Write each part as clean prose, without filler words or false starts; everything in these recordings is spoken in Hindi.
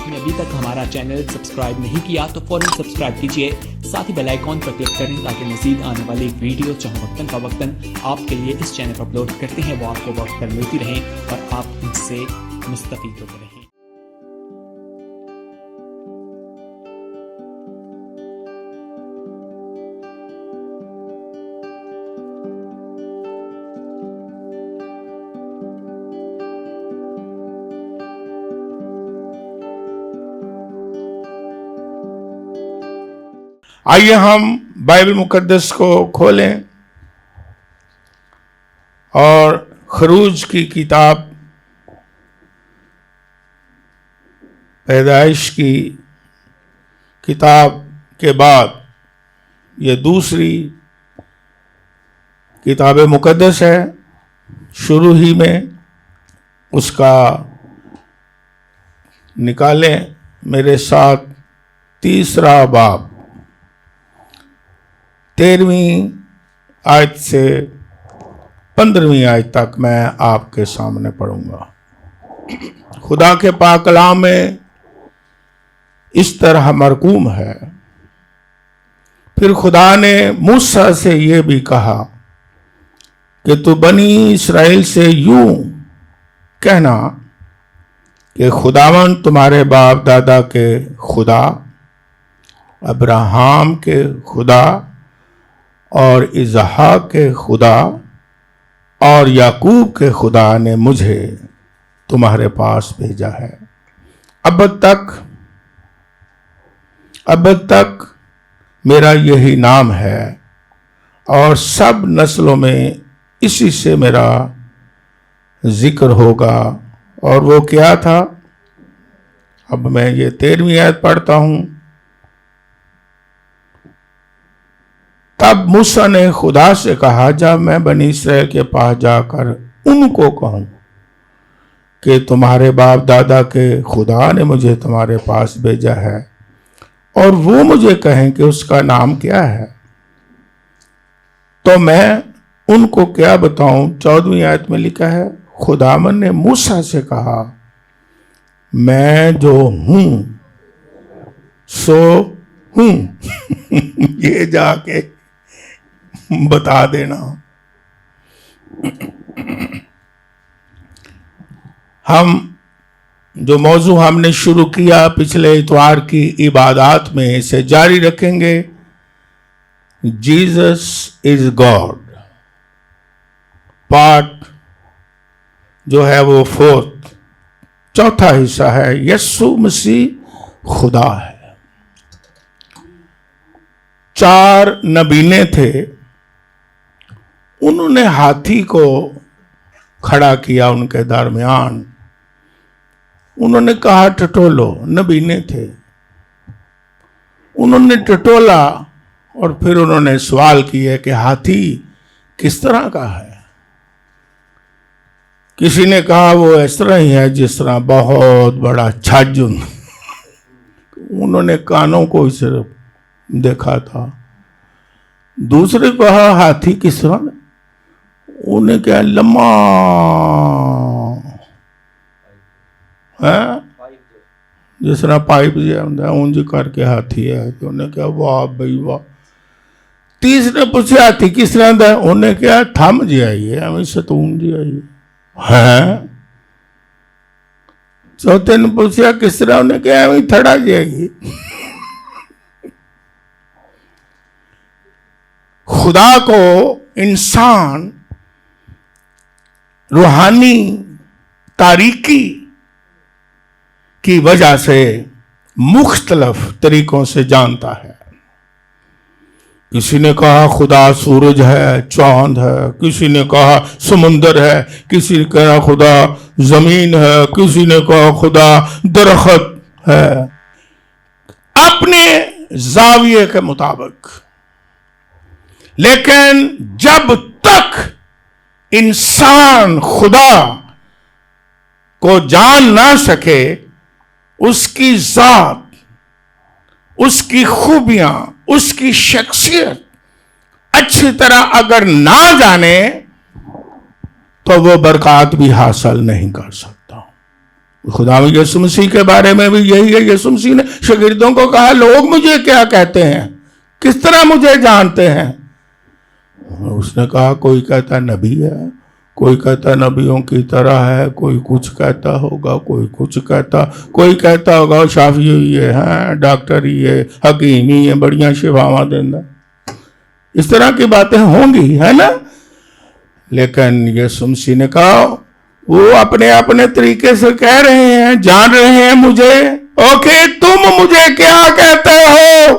आपने अभी तक हमारा चैनल सब्सक्राइब नहीं किया तो फौरन सब्सक्राइब कीजिए, साथ ही बेल आइकॉन पर क्लिक करें ताकि मजीद आने वाली वीडियो चाहे वक्तन फवक्तन आपके लिए इस चैनल पर अपलोड करते हैं वो आपको वक्त पर मिलती रहें और आप इनसे मुस्तफीद होते रहें। आइए हम बाइबल मुकद्दस को खोलें और खरूज की किताब पैदाइश की किताब के बाद ये दूसरी किताब मुकद्दस है। शुरू ही में उसका निकालें मेरे साथ तीसरा बाब 13वीं आयत से 15वीं आयत तक मैं आपके सामने पढ़ूंगा। खुदा के पाक कलाम में इस तरह मरकूम है, फिर खुदा ने मूसा से यह भी कहा कि तू बनी इस्राएल से यूं कहना कि खुदावन तुम्हारे बाप दादा के खुदा, अब्राहम के खुदा और इसहाक के खुदा और याकूब के खुदा ने मुझे तुम्हारे पास भेजा है। अब तक मेरा यही नाम है और सब नस्लों में इसी से मेरा जिक्र होगा। और वो क्या था? अब मैं ये 13वीं आयत पढ़ता हूं। तब मूसा ने खुदा से कहा, जब मैं बनी इस्राएल के पास जाकर उनको कहूं कि तुम्हारे बाप दादा के खुदा ने मुझे तुम्हारे पास भेजा है, और वो मुझे कहें कि उसका नाम क्या है, तो मैं उनको क्या बताऊं? 14वीं आयत में लिखा है, खुदावन ने मूसा से कहा, मैं जो हूं सो हूं ये जाके बता देना। हम जो मौजू हमने शुरू किया पिछले इतवार की इबादत में इसे जारी रखेंगे। जीसस इज गॉड पार्ट जो है वो चौथा हिस्सा है। यीशु मसीह खुदा है। 4 नबीने थे, उन्होंने हाथी को खड़ा किया उनके दरमियान। उन्होंने कहा टटोलो, नबीने थे। उन्होंने टटोला और फिर उन्होंने सवाल किया कि हाथी किस तरह का है। किसी ने कहा वो इस तरह ही है जिस तरह बहुत बड़ा छाजुन। उन्होंने कानों को सिर्फ देखा था। दूसरे को कहा हाथी किस तरह, उन्हें क्या लम्मा है जिस तरह पाइप जो होता है ऊंज करके हाथी है। तो उन्हें क्या वाह भाई वाह। तीसरे पूछे हाथी किस तरह का, उन्हें क्या थम जी आई है सतून जी आई है। चौथे ने पूछा किस तरह, उन्हें क्या थड़ा जी आई। खुदा को इंसान रूहानी तारीकी की वजह से मुख्तलिफ तरीकों से जानता है। किसी ने कहा खुदा सूरज है, चांद है, किसी ने कहा समुंदर है, किसी ने कहा खुदा जमीन है, किसी ने कहा खुदा दरख्त है, अपने जाविये के मुताबिक। लेकिन जब तक इंसान खुदा को जान ना सके, उसकी जात, उसकी खूबियां, उसकी शख्सियत अच्छी तरह अगर ना जाने तो वो बरकत भी हासिल नहीं कर सकता। खुदा यीशु मसीह के बारे में भी यही है। यीशु मसीह ने शागिर्दों को कहा, लोग मुझे क्या कहते हैं, किस तरह मुझे जानते हैं? उसने कहा, कोई कहता नबी है, कोई कहता नबियों की तरह है, कोई कुछ कहता होगा, कोई कुछ कहता, कोई कहता होगा शाफी ही है, डॉक्टर ही है, हकीम ही है, बढ़िया शिफावा देना। इस तरह की बातें होंगी, है ना। लेकिन यीशु मसीह ने कहा, वो अपने अपने तरीके से कह रहे हैं, जान रहे हैं मुझे। ओके, तुम मुझे क्या कहते हो?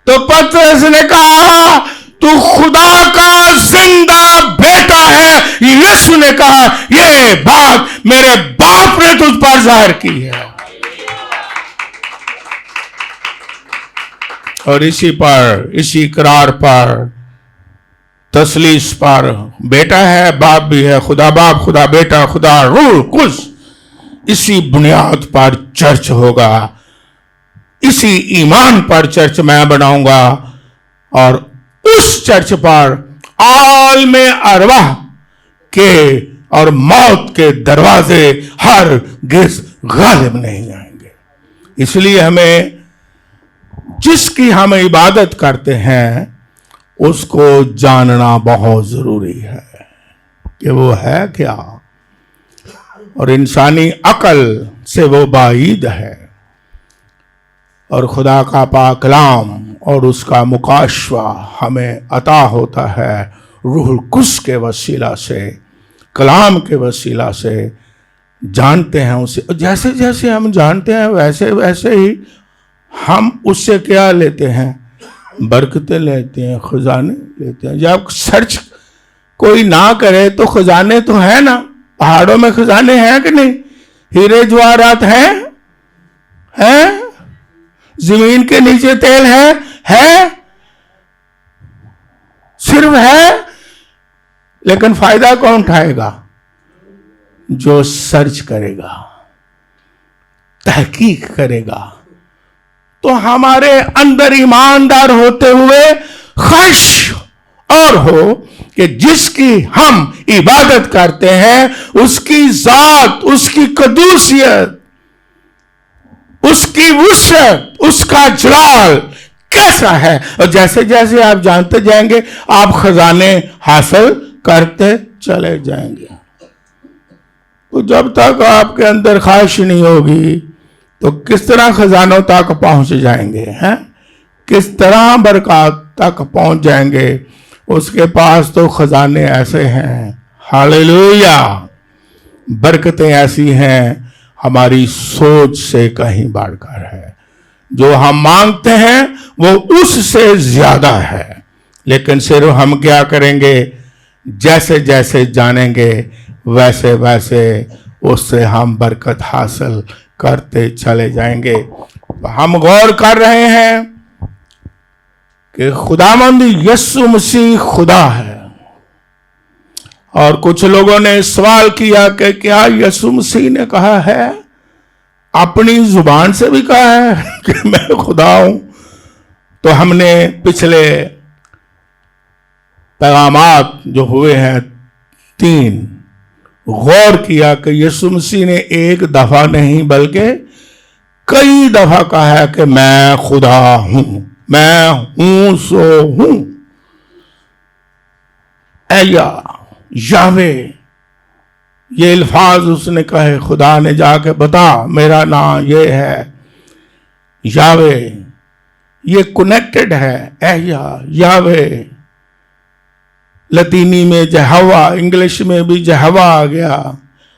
तो पतरस ने कहा, तू खुदा का जिंदा बेटा है। यीशु ने कहा, ये बात मेरे बाप ने तुझ पर जाहिर की है। और इसी पर, इसी करार पर, तसलीस पर, बेटा है बाप भी है, खुदा बाप, खुदा बेटा, खुदा रूह कुछ, इसी बुनियाद पर चर्च होगा। इसी ईमान पर चर्च मैं बनाऊंगा और उस चर्च पर आलमे अरवाह के और मौत के दरवाजे हरगिज़ गालिब नहीं आएंगे। इसलिए हमें, जिसकी हम इबादत करते हैं, उसको जानना बहुत जरूरी है कि वो है क्या, और इंसानी अकल से वो बाईद है। और खुदा का पाक कलाम और उसका मुकाशवा हमें अता होता है रूहुल कुद्स के वसीला से, कलाम के वसीला से जानते हैं उसे। जैसे जैसे हम जानते हैं वैसे वैसे ही हम उससे क्या लेते हैं, बरकतें लेते हैं, खजाने लेते हैं। जब सर्च कोई ना करे तो खजाने तो है ना, पहाड़ों में खजाने हैं कि नहीं, हीरे जवाहरात हैं, जमीन के नीचे तेल है, सिर्फ है। लेकिन फायदा कौन उठाएगा? जो सर्च करेगा, तहकीक करेगा। तो हमारे अंदर ईमानदार होते हुए ख्वाहिश और हो कि जिसकी हम इबादत करते हैं, उसकी जात, उसकी कदूसियत, उसकी वुसअत, उसका जलाल कैसा है। और जैसे जैसे आप जानते जाएंगे, आप खजाने हासिल करते चले जाएंगे। तो जब तक आपके अंदर ख्वाहिश नहीं होगी, तो किस तरह खजानों तक पहुंच जाएंगे, हैं? किस तरह बरकत तक पहुंच जाएंगे? उसके पास तो खजाने ऐसे हैं, हालेलुया, बरकतें ऐसी हैं, हमारी सोच से कहीं बढ़कर है। जो हम मांगते हैं वो उससे ज्यादा है। लेकिन सिर्फ हम क्या करेंगे, जैसे जैसे जानेंगे वैसे वैसे उससे हम बरकत हासिल करते चले जाएंगे। हम गौर कर रहे हैं कि खुदावंद यीशु मसीह खुदा है। और कुछ लोगों ने सवाल किया कि क्या यीशु मसीह ने कहा है, अपनी जुबान से भी कहा है कि मैं खुदा हूं? तो हमने पिछले पैगामात जो हुए हैं 3, गौर किया कि यीशु मसीह ने एक दफा नहीं बल्कि कई दफा कहा है कि मैं खुदा हूं, मैं हूं सो हूं। ऐया यावे, ये अल्फाज उसने कहे, खुदा ने जाके बता मेरा नाम ये है यावे, ये कनेक्टेड है। ऐया यावे, लतीनी में जहवा, इंग्लिश में भी जहवा आ गया,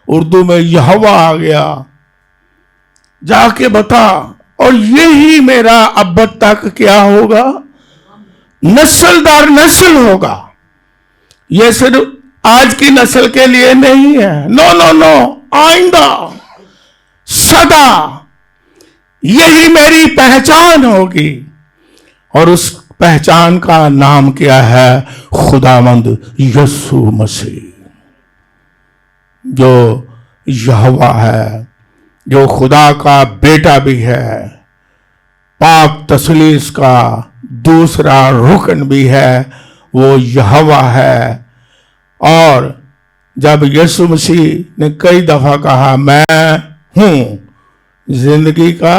उर्दू में यहवा आ गया। जाके बता, और यही मेरा अब तक क्या होगा, नस्ल दर नस्ल होगा। ये सिर्फ आज की नस्ल के लिए नहीं है, नो नो नो, आइंदा सदा यही मेरी पहचान होगी। और उस पहचान का नाम क्या है? खुदावंद यीशु मसीह, जो यहोवा है, जो खुदा का बेटा भी है, पाक तसलीस का दूसरा रुकन भी है, वो यहोवा है। और जब यीशु मसीह ने कई दफा कहा मैं हूं, जिंदगी का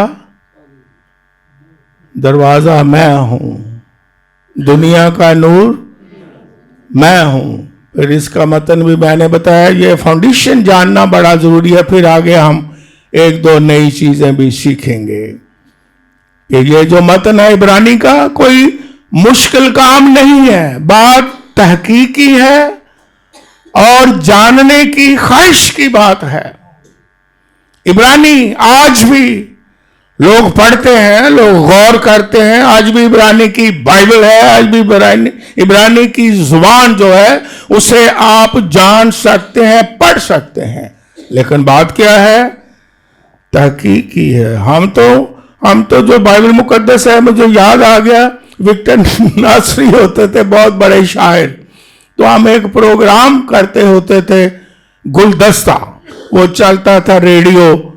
दरवाजा मैं हूं, दुनिया का नूर मैं हूं। फिर इसका मतलब भी मैंने बताया, ये फाउंडेशन जानना बड़ा जरूरी है। फिर आगे हम एक दो नई चीजें भी सीखेंगे कि ये जो मतन है इब्रानी का कोई मुश्किल काम नहीं है, बात तहकीकी है और जानने की ख्वाहिश की बात है। इब्रानी आज भी लोग पढ़ते हैं, लोग गौर करते हैं, आज भी इब्रानी की बाइबल है, आज भी इब्रानी की जुबान जो है उसे आप जान सकते हैं, पढ़ सकते हैं। लेकिन बात क्या है? तहकीकी है। हम तो जो बाइबल मुकद्दस है, मुझे याद आ गया, विक्टर नासरी होते थे, बहुत बड़े शायर। तो हम एक प्रोग्राम करते होते थे, गुलदस्ता, वो चलता था रेडियो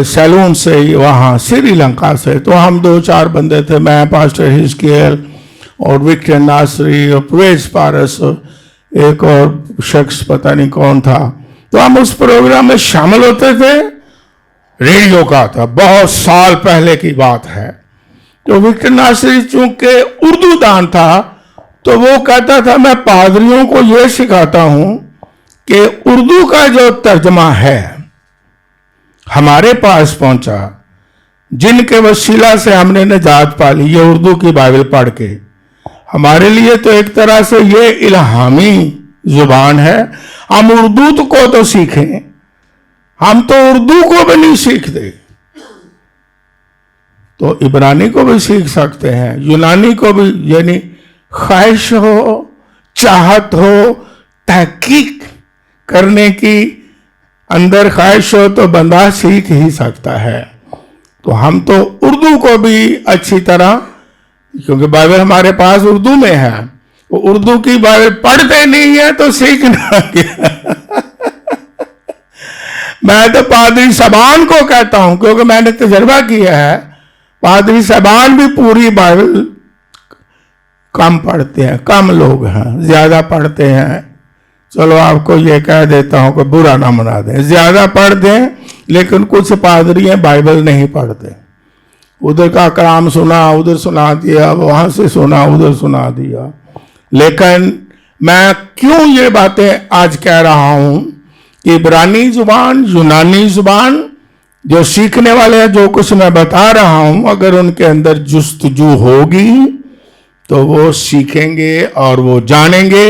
सैलून से, वहाँ श्रीलंका से। तो हम 2-4 बंदे थे, मैं, पास्टर हिजकियल और विक्टर नासरी और प्रवेश पारस, एक और शख्स पता नहीं कौन था। तो हम उस प्रोग्राम में शामिल होते थे, रेडियो का था, बहुत साल पहले की बात है। तो विक्टर नासरी चूंकि उर्दू दान था, तो वो कहता था मैं पादरियों को यह सिखाता हूं कि उर्दू का जो तर्जमा है हमारे पास पहुंचा, जिनके वसीला से हमने निजात पाली, ये उर्दू की बाइबल पढ़ के, हमारे लिए तो एक तरह से ये इल्हामी जुबान है। हम उर्दू को तो सीखें, हम तो उर्दू को भी नहीं सीखते, तो इब्रानी को भी सीख सकते हैं, यूनानी को भी। यानी ख्वाहिश हो, चाहत हो, तहकीक करने की अंदर ख्वाहिश हो तो बंदा सीख ही सकता है। तो हम तो उर्दू को भी अच्छी तरह, क्योंकि बाइबल हमारे पास उर्दू में है, वो उर्दू की बाइबल पढ़ते नहीं है तो सीखना क्या। मैं तो पादरी साहबान को कहता हूं, क्योंकि मैंने तजर्बा किया है, पादरी साहबान भी पूरी बाइबल कम पढ़ते हैं, कम लोग हैं, ज्यादा पढ़ते हैं। चलो आपको ये कह देता हूं कि बुरा ना मना दें, ज्यादा पढ़ दें, लेकिन कुछ पादरी हैं बाइबल नहीं पढ़ते, उधर का कलाम सुना, उधर सुना दिया, वहां से सुना, उधर सुना दिया। लेकिन मैं क्यों ये बातें आज कह रहा हूं कि इब्रानी जुबान, यूनानी जुबान जो सीखने वाले हैं, जो कुछ मैं बता रहा हूं, अगर उनके अंदर जुस्तजू होगी तो वो सीखेंगे और वो जानेंगे।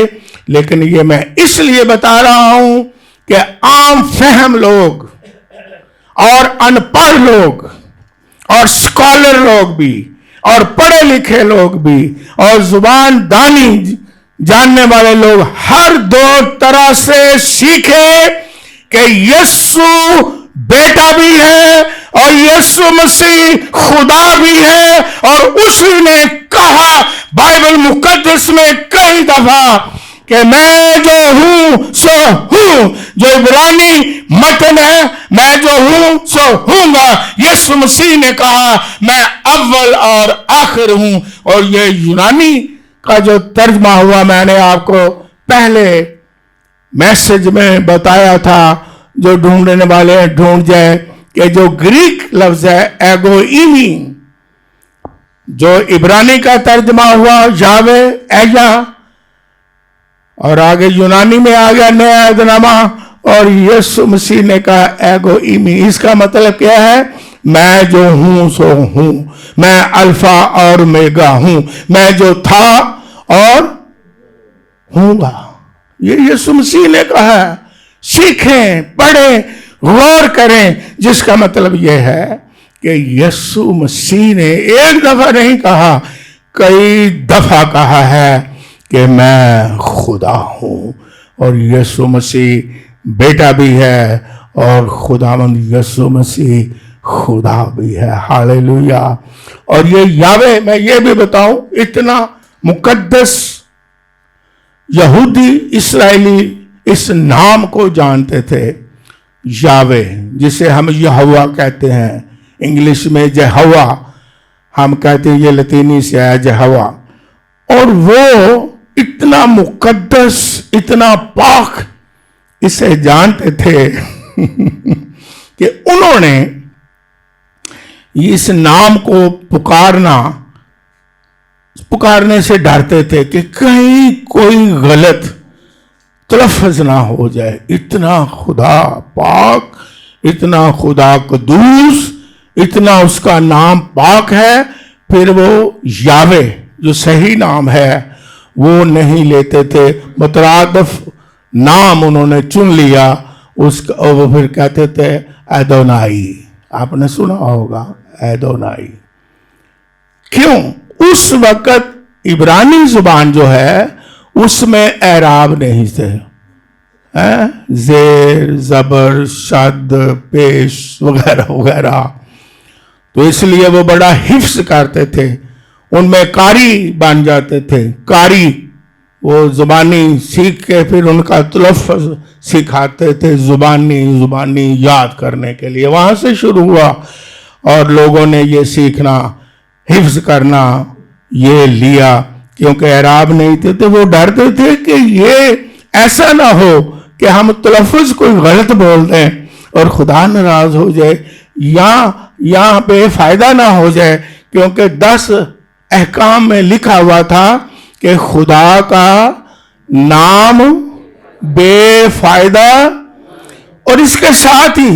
लेकिन ये मैं इसलिए बता रहा हूं कि आम फहम लोग और अनपढ़ लोग और स्कॉलर लोग भी और पढ़े लिखे लोग भी और जुबान दानी जानने वाले लोग हर दो तरह से सीखे कि यीशु बेटा भी है और यीशु मसीह खुदा भी है। और उसने कहा बाइबल मुकद्दस में कई दफा कि मैं जो हूं सो हूं, जो इब्रानी मतन है, मैं जो हूं सो हूंगा। यीशु मसीह ने कहा मैं अव्वल और आखिर हूं। और ये यूनानी का जो तर्जमा हुआ, मैंने आपको पहले मैसेज में बताया था, जो ढूंढने वाले ढूंढ जाए, कि जो ग्रीक लफ्ज है एगोइमी, जो इब्रानी का तर्जमा हुआ यावे, एया, और आगे यूनानी में आ गया नया अहदनामा, और यीशु मसीह ने कहा एगोइमी। इसका मतलब क्या है? मैं जो हूं सो हूं, मैं अल्फा और मेगा हूं, मैं जो था और हूंगा। ये यीशु मसीह ने कहा। सीखें, पढ़ें, गौर करें, जिसका मतलब यह है कि यीशु मसीह ने एक दफा नहीं कहा, कई दफा कहा है कि मैं खुदा हूं। और यीशु मसीह बेटा भी है और खुदावंद यीशु मसीह खुदा भी है। हालेलुया। और ये यावे, मैं ये भी बताऊं, इतना मुकद्दस यहूदी इस्राएली इस नाम को जानते थे, यावे, जिसे हम यहोवा कहते हैं, इंग्लिश में यहोवा हम कहते हैं, ये लतीनी से आया यहोवा। और वो इतना मुकद्दस, इतना पाक इसे जानते थे कि उन्होंने इस नाम को पुकारने से डरते थे कि कहीं कोई गलत तलफ़्फ़ुज़ ना हो जाए। इतना खुदा पाक, इतना खुदा कदूस, इतना उसका नाम पाक है, फिर वो यावे जो सही नाम है वो नहीं लेते थे, मुतरादिफ नाम उन्होंने चुन लिया उसका, और वो फिर कहते थे एदोनाई। आपने सुना होगा एदोनाई। क्यों? उस वक्त इब्रानी जुबान जो है उसमें एराब नहीं थे, जेर, जबर, शद, पेश वगैरह वगैरह, तो इसलिए वो बड़ा हिफ्स करते थे, उनमें कारी बन जाते थे। कारी वो जुबानी सीख के फिर उनका तलफ़्फ़ुज़ सिखाते थे, जुबानी याद करने के लिए। वहाँ से शुरू हुआ और लोगों ने ये सीखना, हिफ्ज़ करना ये लिया, क्योंकि एराब नहीं थे तो वो डरते थे कि ये ऐसा ना हो कि हम तलफ़्फ़ुज़ कोई गलत बोल दें और खुदा नाराज़ हो जाए, या बेफायदा ना हो जाए, क्योंकि 10 अहकाम में लिखा हुआ था कि खुदा का नाम बेफायदा। और इसके साथ ही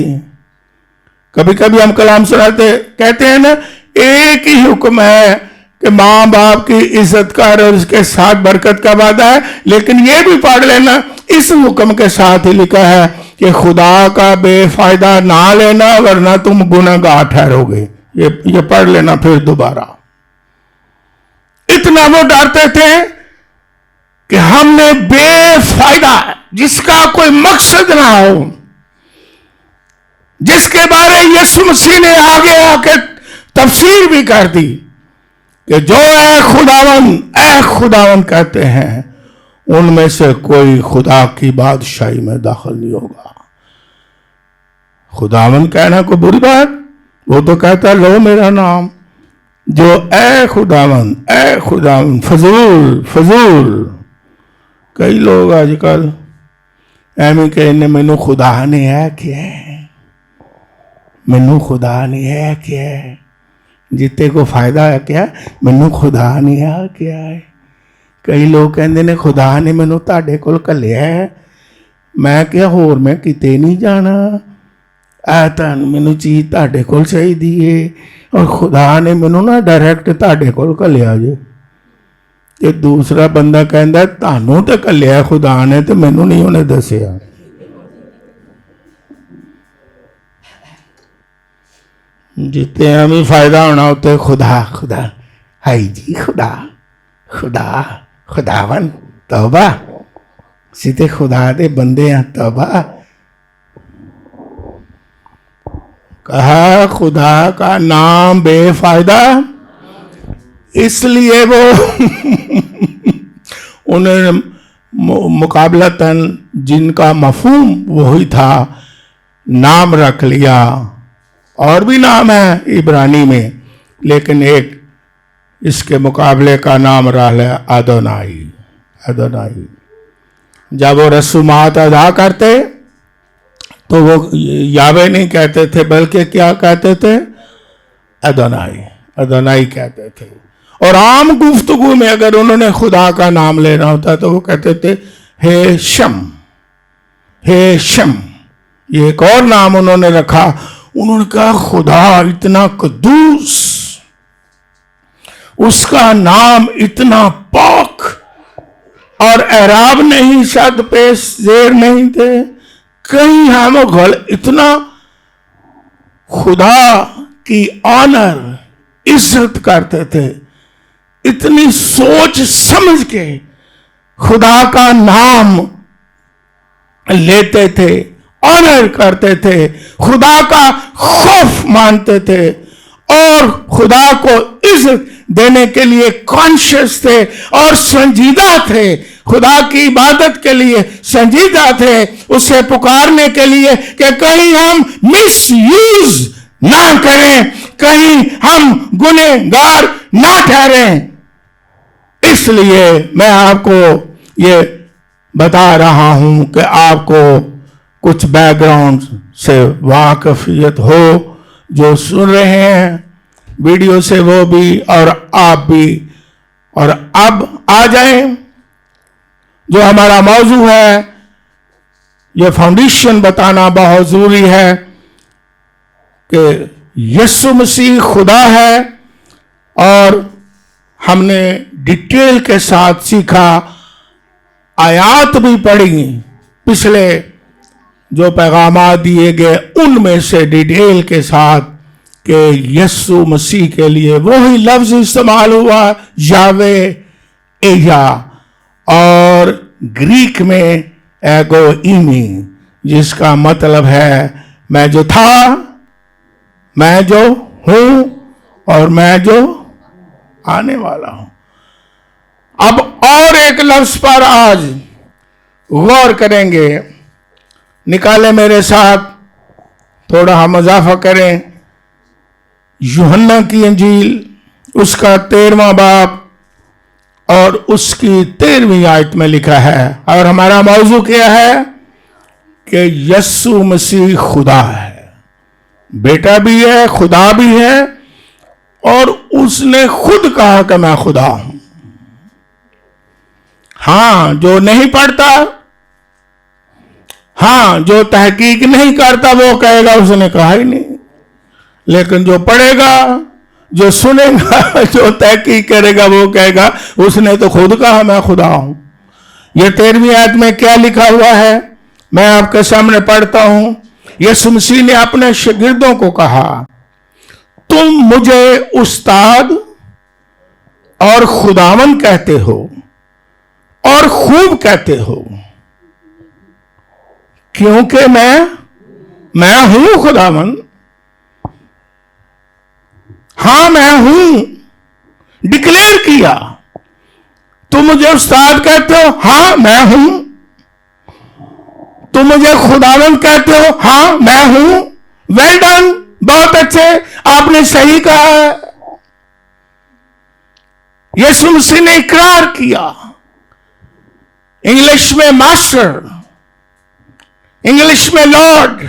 कभी कभी हम कलाम सुनाते कहते हैं ना, एक ही हुक्म है कि माँ बाप की इज्जत कर और उसके साथ बरकत का वादा है, लेकिन ये भी पढ़ लेना इस हुक्म के साथ ही लिखा है कि खुदा का बेफायदा ना लेना वरना तुम गुनहगार ठहरोगे। ये पढ़ लेना फिर दोबारा। इतना वो डरते थे कि हमने बेफायदा, जिसका कोई मकसद ना हो, जिसके बारे यीशु मसीह ने आगे आके तफसीर भी कर दी कि जो ए खुदावन कहते हैं, उनमें से कोई खुदा की बादशाही में दाखिल नहीं होगा। खुदावन कहना कोई बुरी बात, वो तो कहता है लो मेरा नाम, जो ए खुदावन फजूल। कई लोग आजकल एवं कहने मैनू खुदा ने है क्या, मैनू खुदा ने है क्या, जिते को फायदा है क्या, मैनू खुदा ने है क्या है। कई लोग कहते ने खुदा ने मैनू तुहाडे कोल घल्लिया है, मैं क्या होर मैं किते नहीं जाना, मैनू चीज़ तुहाडे कोल चाहिदी है, और खुदा ने मैनू ना डायरैक्ट तुहाडे कोल घल्लिया जे। ते दूसरा बंदा कहता तुहानू तो घल्लिया खुदा ने, तो मैनू नहीं उन्हें दसिया। जिते हमें फायदा होना उते खुदा हाई जी, खुदावन तौबा, सीते खुदा दे बंदे हैं तौबा। कहा खुदा का नाम बेफायदा, इसलिए वो उन्होंने मुकाबलतन जिनका मफहूम वही था नाम रख लिया। और भी नाम है इब्रानी में, लेकिन एक इसके मुकाबले का नाम रहा है अदोनाई। जब वो रसूमात अदा करते तो वो यावे नहीं कहते थे, बल्कि क्या कहते थे, अदोनाई कहते थे। और आम गुफ्तगू में अगर उन्होंने खुदा का नाम लेना होता तो वो कहते थे हे शम। ये एक और नाम उन्होंने रखा। उन्होंने कहा खुदा इतना कदूस, उसका नाम इतना पाक, और एराब नहीं, शद पेश जेर नहीं थे, कहीं हम इतना खुदा की ऑनर इज्जत करते थे, इतनी सोच समझ के खुदा का नाम लेते थे, ऑनर करते थे, खुदा का खौफ मानते थे, और खुदा को इज्जत देने के लिए कॉन्शियस थे और संजीदा थे, खुदा की इबादत के लिए संजीदा थे, उसे पुकारने के लिए कि कहीं हम मिस यूज ना करें, कहीं हम गुनहगार ना ठहरें। इसलिए मैं आपको ये बता रहा हूं कि आपको कुछ बैकग्राउंड से वाकफियत हो, जो सुन रहे हैं वीडियो से वो भी और आप भी। और अब आ जाए जो हमारा मौजू है। ये फाउंडेशन बताना बहुत जरूरी है कि यीशु मसीह खुदा है, और हमने डिटेल के साथ सीखा, आयात भी पढ़ी पिछले जो पैगामात दिए गए उनमें से डिटेल के साथ कि यीशु मसीह के लिए वही लफ्ज इस्तेमाल हुआ यावे एया, और ग्रीक में एगो इमी, जिसका मतलब है मैं जो था, मैं जो हूं और मैं जो आने वाला हूं। अब और एक लफ्ज पर आज गौर करेंगे। निकाले मेरे साथ, थोड़ा हम इजाफा करें। यूहन्ना की इंजील उसका 13वां बाब और उसकी 13वीं आयत में लिखा है, और हमारा मौजू क्या है कि यीशु मसीह खुदा है, बेटा भी है, खुदा भी है, और उसने खुद कहा कि मैं खुदा हूं। हां, जो नहीं पढ़ता, हां, जो तहकीक नहीं करता वो कहेगा उसने कहा ही नहीं, लेकिन जो पढ़ेगा, जो सुनेगा, जो तहकीक करेगा वो कहेगा उसने तो खुद कहा मैं खुदा हूं। यह 13वीं आयत में क्या लिखा हुआ है मैं आपके सामने पढ़ता हूं। यीशु मसीह ने अपने शागिर्दों को कहा, तुम मुझे उस्ताद और खुदावन कहते हो और खूब कहते हो, क्योंकि मैं हूं खुदावन। हां, मैं हूं, डिक्लेयर किया। तुम मुझे उस्ताद कहते हो, हां मैं हूं। तुम मुझे खुदावन कहते हो, हां मैं हूं। वेल डन, बहुत अच्छे, आपने सही कहा है। यीशु मसीह ने इकरार किया। इंग्लिश में मास्टर, इंग्लिश में लॉर्ड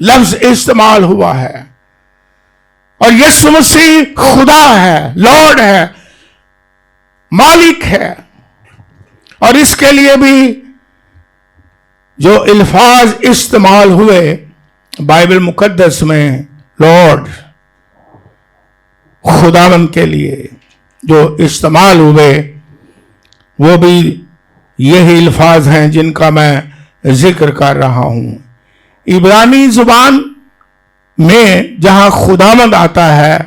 लफ्ज इस्तेमाल हुआ है, और यीशु मसीह खुदा है, लॉर्ड है, मालिक है। और इसके लिए भी जो अल्फाज इस्तेमाल हुए बाइबल मुकद्दस में, लॉर्ड, खुदावन के लिए जो इस्तेमाल हुए, वो भी यही अल्फाज हैं जिनका मैं जिक्र कर रहा हूं। इब्रानी जुबान में जहां खुदावंद आता है,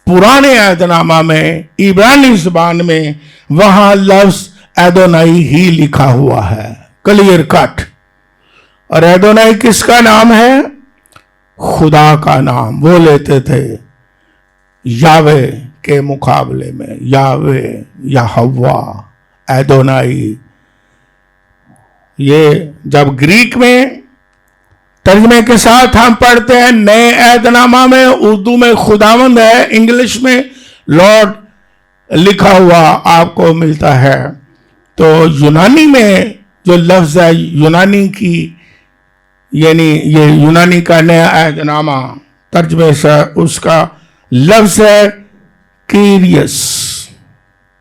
पुराने अहदनामा में इब्रानी जुबान में, वहां लफ्ज एदोनाई ही लिखा हुआ है, क्लियर कट। और एदोनाई किसका नाम है? खुदा का नाम। वो लेते थे यावे के मुकाबले में, यावे या हव्वा, एदोनाई। ये जब ग्रीक में तर्जमे के साथ हम पढ़ते हैं, नए ऐतनामा में उर्दू में खुदावंद है, इंग्लिश में लॉर्ड लिखा हुआ आपको मिलता है। तो यूनानी में जो लफ्ज है, यूनानी की, यानी ये यूनानी का नया ऐतनामा तर्जमे से उसका लफ्ज है कीरियस,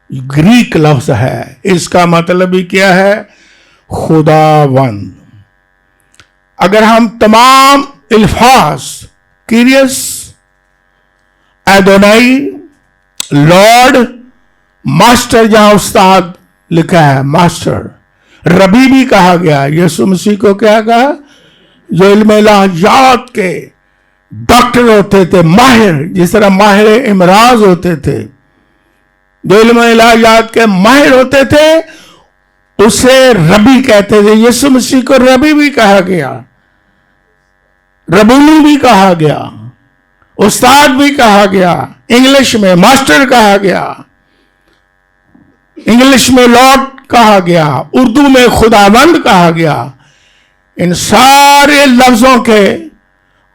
ग्रीक लफ्ज है। इसका मतलब भी क्या है? खुदावंद। अगर हम तमाम अल्फाज कीरियस, एदोनाई, लॉर्ड, मास्टर, जहां उस्ताद लिखा है मास्टर, रबी भी कहा गया। यीशु मसीह को क्या कहा? जो इल्म इलाहियात के डॉक्टर होते थे, माहिर, जिस तरह माहिर इमराज होते थे, जो इल्म इलाहियात के माहिर होते थे, उसे रबी कहते थे। यीशु मसीह को रबी भी कहा गया, रबूनी भी कहा गया, उस्ताद भी कहा गया, इंग्लिश में मास्टर कहा गया, इंग्लिश में लॉर्ड कहा गया, उर्दू में खुदावंद कहा गया। इन सारे लफ्जों के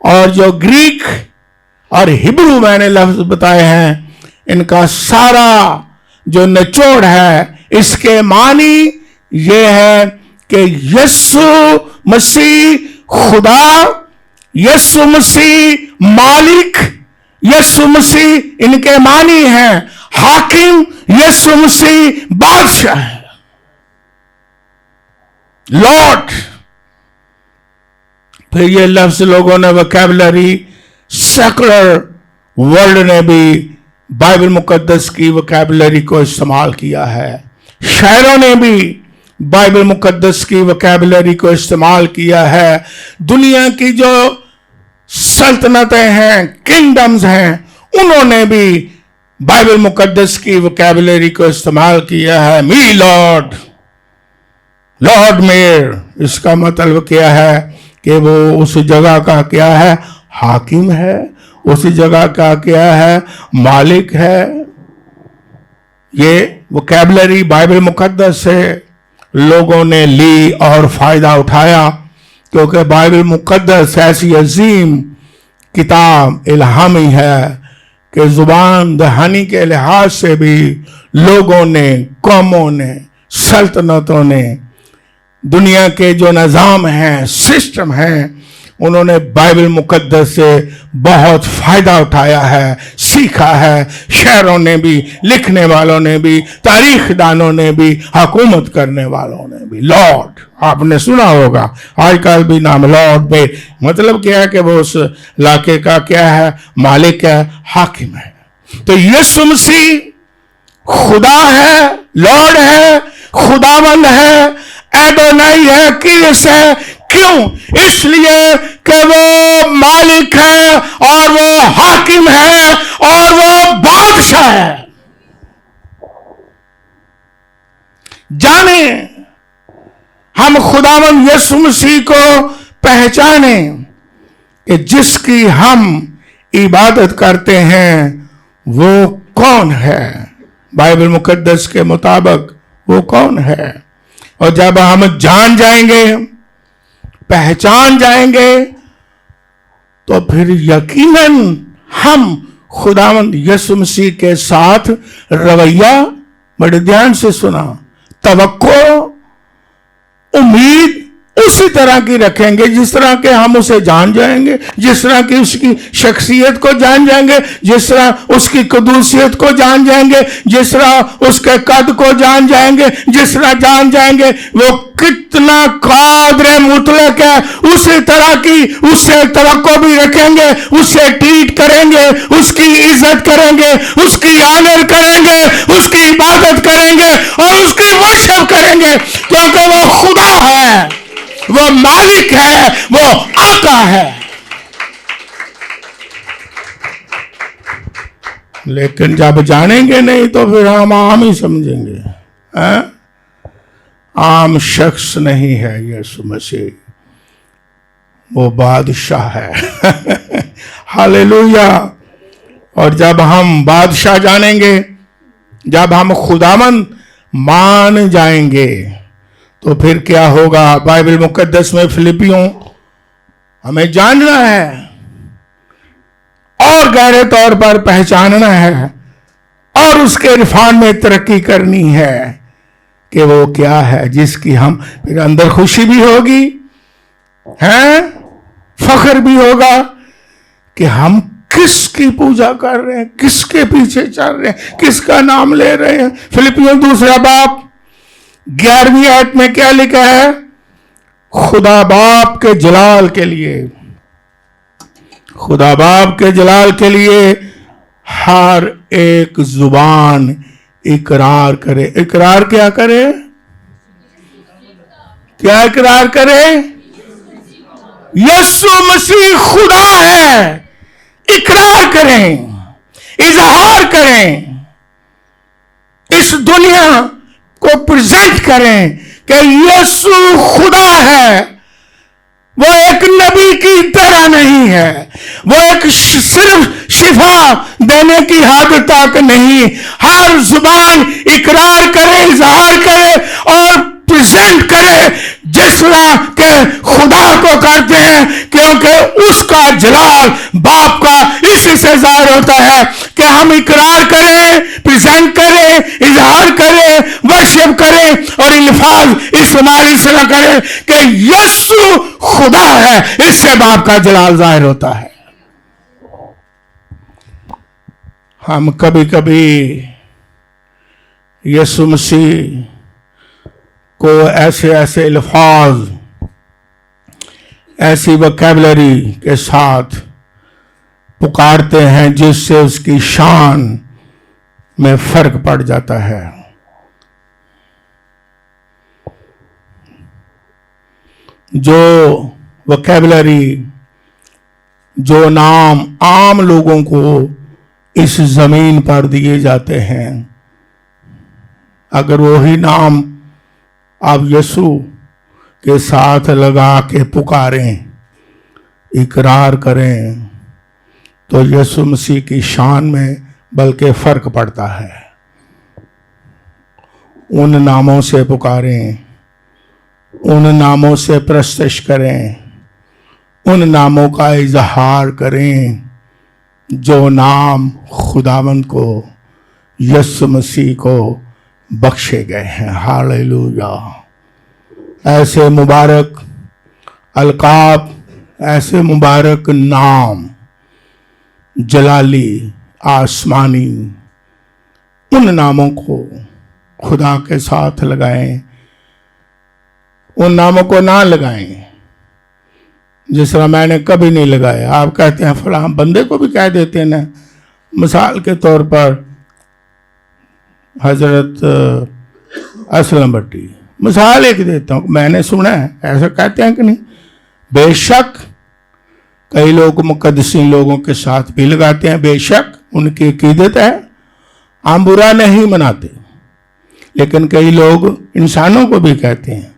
और जो ग्रीक और हिब्रू मैंने लफ्ज बताए हैं, इनका सारा जो निचोड़ है, इसके मानी ये है कि यीशु मसीह खुदा, यीशु मसीह मालिक, यीशु मसीह इनके मानी हैं, हाकिम यीशु मसीह बादशाह है, लॉर्ड। फिर ये लफ्ज लोगों ने वोकैबुलरी सेकुलर वर्ल्ड ने भी बाइबल मुकद्दस की वोकैबुलरी को इस्तेमाल किया है, शायरों ने भी बाइबल मुकद्दस की वोकैबुलरी को इस्तेमाल किया है। दुनिया की जो सल्तनतें हैं, किंगडम्स हैं, उन्होंने भी बाइबल मुकद्दस की वोकैबुलरी को इस्तेमाल किया है। मी लॉर्ड, लॉर्ड मेयर, इसका मतलब क्या है कि वो उस जगह का क्या है, हाकिम है, उस जगह का क्या है, मालिक है। ये वोकैबुलरी बाइबल मुकद्दस से लोगों ने ली और फायदा उठाया, क्योंकि बाइबल मुकद्दस ऐसी अजीम किताब इल्हामी है कि जुबान दहानी के लिहाज से भी लोगों ने, कौमों ने, सल्तनतों ने, दुनिया के जो निज़ाम हैं, सिस्टम हैं, उन्होंने बाइबल मुकद्दस से बहुत फायदा उठाया है, सीखा है। शायरों ने भी, लिखने वालों ने भी, तारीखदानों ने भी, हुकूमत करने वालों ने भी। लॉर्ड आपने सुना होगा, आजकल भी नाम लॉर्ड में मतलब क्या है कि वो उस इलाके का क्या है, मालिक है, हाकिम है। तो यीशु मसीह खुदा है, लॉर्ड है, खुदावंद है, एडोनाई है, कीस है। क्यों? इसलिए कि वो मालिक है और वो हाकिम है और वो बादशाह है। जाने हम खुदावंद यीशु मसीह को पहचाने कि जिसकी हम इबादत करते हैं वो कौन है, बाइबल मुकद्दस के मुताबिक वो कौन है। और जब हम जान जाएंगे, पहचान जाएंगे, तो फिर यकीनन हम खुदावंद यीशु मसीह के साथ रवैया, बड़े ध्यान से सुना, तवक्को, उम्मीद उसी तरह की रखेंगे जिस तरह के हम उसे जान जाएंगे, जिस तरह की उसकी शख्सियत को जान जाएंगे, जिस तरह उसकी कदूसियत को जान जाएंगे, जिस तरह उसके कद को जान जाएंगे, जिस तरह जान जाएंगे वो कितना कादिर मुतलक है, उसी तरह की उससे तवक्को भी रखेंगे, उससे ट्रीट करेंगे, उसकी इज्जत करेंगे, उसकी आदर करेंगे, उसकी इबादत करेंगे और उसकी वर्शिप करेंगे, क्योंकि वो खुदा है, वो मालिक है, वो आका है। लेकिन जब जानेंगे नहीं तो फिर हम आम ही समझेंगे, आम शख्स नहीं है यीशु मसीह, वो बादशाह है। हालेलुया। और जब हम बादशाह जानेंगे, जब हम खुदावंद मान जाएंगे, तो फिर क्या होगा। बाइबल मुकद्दस में फिलिपियों हमें जानना है और गहरे तौर पर पहचानना है और उसके इरफान में तरक्की करनी है कि वो क्या है जिसकी हम फिर अंदर खुशी भी होगी, हैं, फख्र भी होगा कि हम किसकी पूजा कर रहे हैं, किसके पीछे चल रहे हैं, किसका नाम ले रहे हैं। फिलिपियों 2 बाब 11वीं आयत में क्या लिखा है? खुदा बाप के जलाल के लिए, खुदा बाप के जलाल के लिए हर एक जुबान इकरार करे। इकरार क्या करे? क्या इकरार करे? यीशु मसीह खुदा है। इकरार करें, इजहार करें, इस दुनिया को प्रेजेंट करें कि यीशु खुदा है। वो एक नबी की तरह नहीं है, वो एक सिर्फ शिफा देने की हद तक नहीं, हर जुबान इकरार करे, इजहार करे और प्रेजेंट करे जिस तरह के खुदा को करते हैं, क्योंकि उसका जलाल बाप का इसी से जाहिर होता है कि हम इकरार करें, प्रेजेंट करें, इजहार करें, वर्शिप करें और अल्फाज इस्तेमाल इस तरह करें कि यीशु खुदा है, इससे बाप का जलाल जाहिर होता है। हम कभी कभी यीशु मसीह को ऐसे ऐसे अल्फाज, ऐसी वोकैबुलरी के साथ पुकारते हैं जिससे उसकी शान में फर्क पड़ जाता है। जो वोकैबुलरी, जो नाम आम लोगों को इस जमीन पर दिए जाते हैं, अगर वही नाम आप यीशु के साथ लगा के पुकारें, इकरार करें, तो यीशु मसीह की शान में बल्कि फर्क पड़ता है। उन नामों से पुकारें, उन नामों से प्रस्तुत करें, उन नामों का इजहार करें जो नाम खुदावंद को, यीशु मसीह को बख्शे गए हैं। हालेलुया। ऐसे मुबारक अलकाब, ऐसे मुबारक नाम, जलाली, आसमानी, उन नामों को खुदा के साथ लगाएं, उन नामों को ना लगाएं जिस तरह मैंने कभी नहीं लगाया। आप कहते हैं फलां बंदे को भी कह देते हैं ना। मिसाल के तौर पर हजरत असलम भट्टी, मिसाल एक देता हूँ, मैंने सुना है, ऐसा कहते हैं कि नहीं? बेशक कई लोग मुकद्दसीन लोगों के साथ भी लगाते हैं, बेशक उनकी अकीदत है, हम बुरा नहीं मनाते, लेकिन कई लोग इंसानों को भी कहते हैं,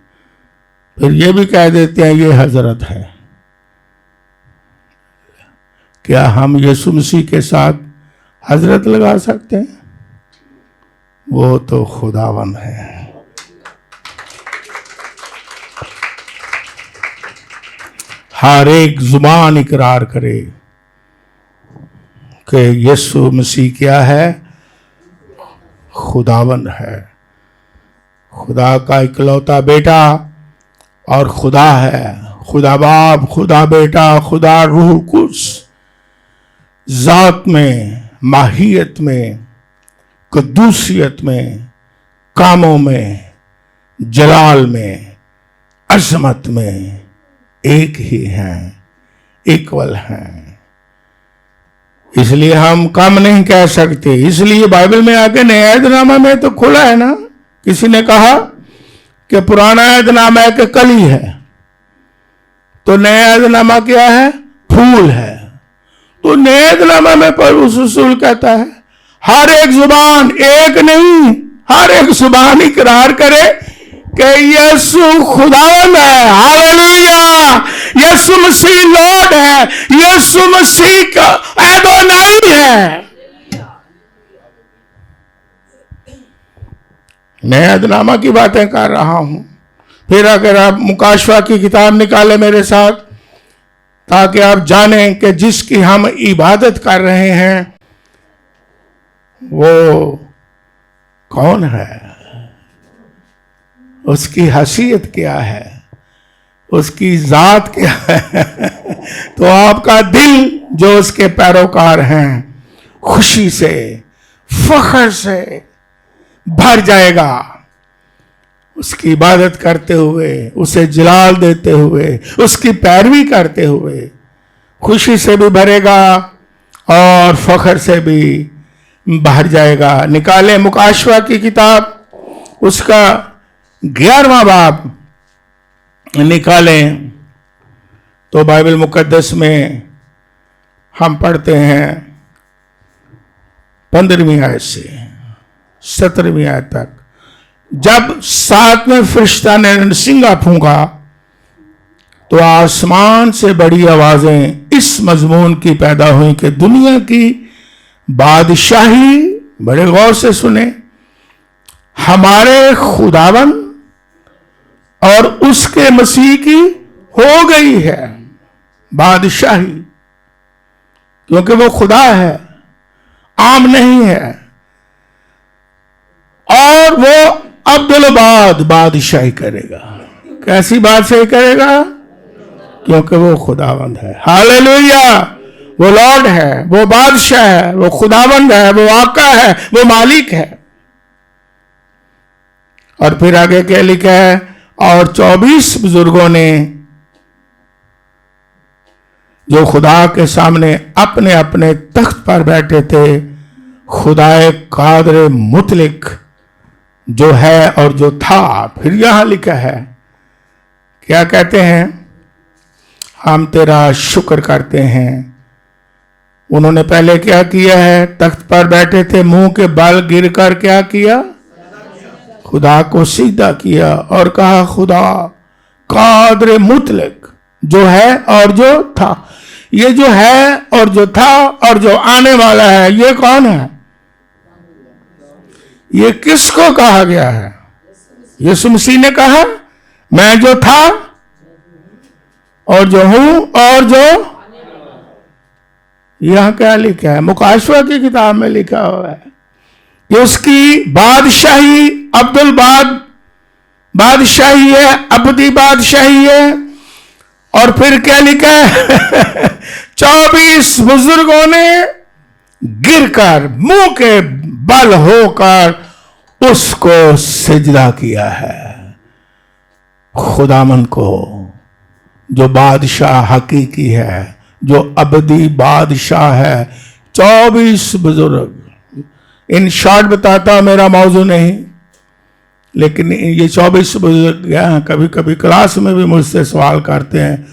फिर ये भी कह देते हैं ये हजरत है। क्या हम यीशु मसीह के साथ हजरत लगा सकते हैं? वो तो खुदावन है। हर एक जुबान इकरार करे कि यीशु मसीह क्या है? खुदावन है, खुदा का इकलौता बेटा और खुदा है। खुदा बाप, खुदा बेटा, खुदा रूह कुद्स, जात में, माहियत में, कद्दूसियत में, कामों में, जलाल में, अजमत में एक ही हैं, इक्वल हैं। इसलिए हम कम नहीं कह सकते। इसलिए बाइबल में आके नया ऐतनामा में तो खुला है ना। किसी ने कहा कि पुराना ऐतनामा एक कली है, तो नया ऐतनामा क्या है? फूल है। तो नया ऐतनामा में पौलुस रसूल कहता है हर एक जुबान, एक नहीं, हर एक जुबान इकरार करे कि यीशु खुदावन है। हालेलुया। यीशु मसीह लॉर्ड है, यीशु मसीह का एडोनाई है। नया ऐतनामा की बातें कर रहा हूं। फिर अगर आप मुकाशवा की किताब निकाले मेरे साथ, ताकि आप जानें कि जिसकी हम इबादत कर रहे हैं वो कौन है, उसकी हैसियत क्या है, उसकी जात क्या है। तो आपका दिल जो उसके पैरोकार हैं खुशी से, फख्र से भर जाएगा, उसकी इबादत करते हुए, उसे जलाल देते हुए, उसकी पैरवी करते हुए खुशी से भी भरेगा और फख्र से भी भर जाएगा। निकाले मुकाशवा की किताब, उसका 11वां बाब निकालें तो बाइबल मुकद्दस में हम पढ़ते हैं 15वीं आयत से 17वीं आयत तक। जब 7वें फरिश्ता ने नरसिंगा फूंका तो आसमान से बड़ी आवाजें इस मजमून की पैदा हुई कि दुनिया की बादशाही, बड़े गौर से सुने, हमारे खुदावन और उसके मसीह की हो गई है। बादशाही, क्योंकि वो खुदा है, आम नहीं है, और वो अब्दुल बादशाही करेगा। कैसी बादशाही करेगा? क्योंकि वो खुदावंद है। हालेलुया। वो लॉर्ड है, वो बादशाह है, वो खुदावंद है, वो आका है, वो मालिक है। और फिर आगे क्या लिखा है? और 24 बुजुर्गों ने जो खुदा के सामने अपने अपने तख्त पर बैठे थे, खुदाए कादर मुतलिक जो है और जो था। फिर यहां लिखा है, क्या कहते हैं? हम तेरा शुक्र करते हैं। उन्होंने पहले क्या किया है? तख्त पर बैठे थे, मुंह के बल गिरकर क्या किया? खुदा को सीधा किया और कहा, खुदा कादर मुतलक जो है और जो था। ये जो है और जो था और जो आने वाला है, ये कौन है? ये किसको कहा गया है? यीशु मसीह ने कहा, मैं जो था और जो हूं और जो। यहां क्या लिखा है? मुकाशवा की किताब में लिखा हुआ है कि उसकी बादशाही अब्दुल बादशाही है, अबदी बादशाही है। और फिर क्या लिखा है? 24 बुजुर्गों ने गिरकर मुंह के बल होकर उसको सिजदा किया है, खुदामंद को, जो बादशाह हकीकी है, जो अबदी बादशाह है। 24 बुजुर्ग, इन शॉर्ट बताता मेरा मौजू नहीं, लेकिन ये 24 बुजुर्ग कभी कभी क्लास में भी मुझसे सवाल करते हैं।